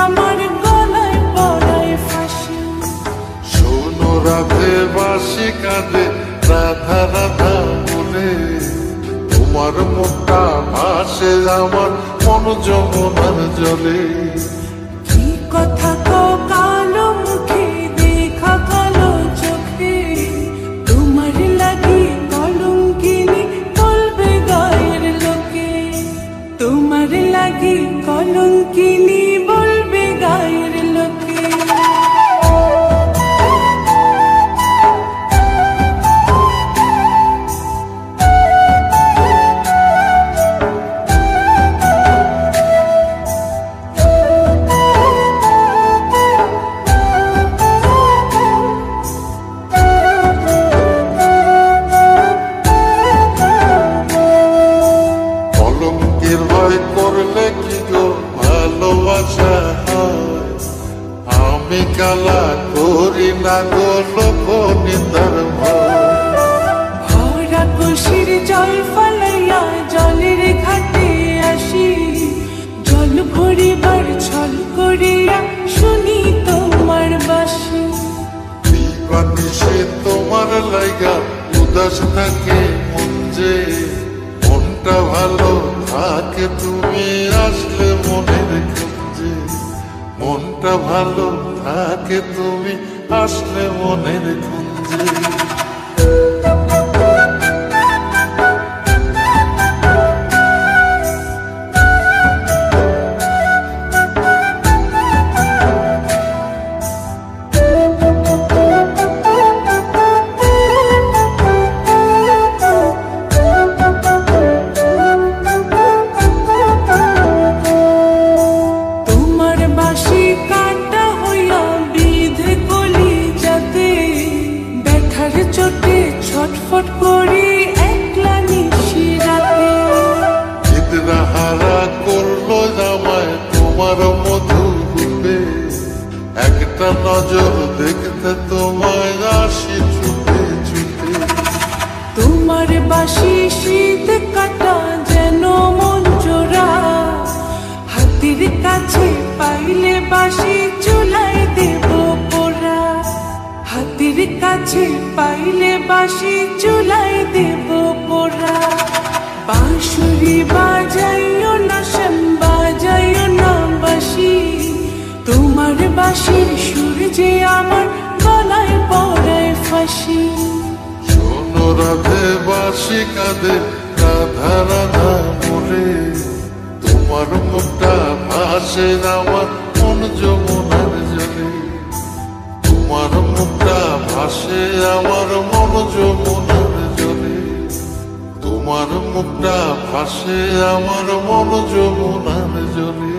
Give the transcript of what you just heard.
আমার গলায় পড়ায় ফাঁসি। শোনো রাধে বাঁশি কাঁদে রাধা রাধা বলে, তোমার মুখটা ভাসে আমার মন যমুনার জলে। কি কথা কও কালো মুখে, দেখা কালো চোখে, তোমার লাগি কলঙ্কিনী বলবে গায়ের লোকে, তোমার লাগি কলঙ্কিনী বলবে গায়ের লোকে। কলঙ্কের ভয় করলে কি গো ভালোবাসা হয়? আমি কালা করি না গো লোক নিন্দার ভয়। ভরা কুশির জল ফলাইয়া জলের ঘাটে আসি, জল ভরিবার ছল করিয়া শুনি তোমার বাঁশি। সে তোমার লাইগা উদাস থাকে মন যে, মনটা ভালো থাকে তুমি আসলে মনের খুঁজে। মনটা ভালো থাকে তুমি আসলে মনের খুঁজে। চোটে ছটফট করি একলা নিশি রাতে। চিত্রা হারা করলো জামায় তোমার মধু রূপে, একটা নজর দেখতে তোমায় আসি ছুটে ছুটে। তোমার বাঁশি শীত কাটা যেন মন জোড়া, হাতের কাছে পাইলে বাঁশি চুলাই দেব পোড়া, হাতের কাছে পাইলে বাঁশি চুলাই দেব পোড়া। বাঁশুরি বাজাইও না শ্যাম বাজাইও না বাঁশি, তোমার বাঁশির সুর যে আমার গলায় পড়ায় ফাঁসি। শোনো রাধে বাঁশি কাঁদে রাধা রাধা বলে, তোমার মুখটা ভাসে আমার মন যমুনার জলে। তোমার মুখটা ভাসে আমার মন যমুনার জলে। তোমার মুখটা ভাসে আমার মন যমুনার জলে।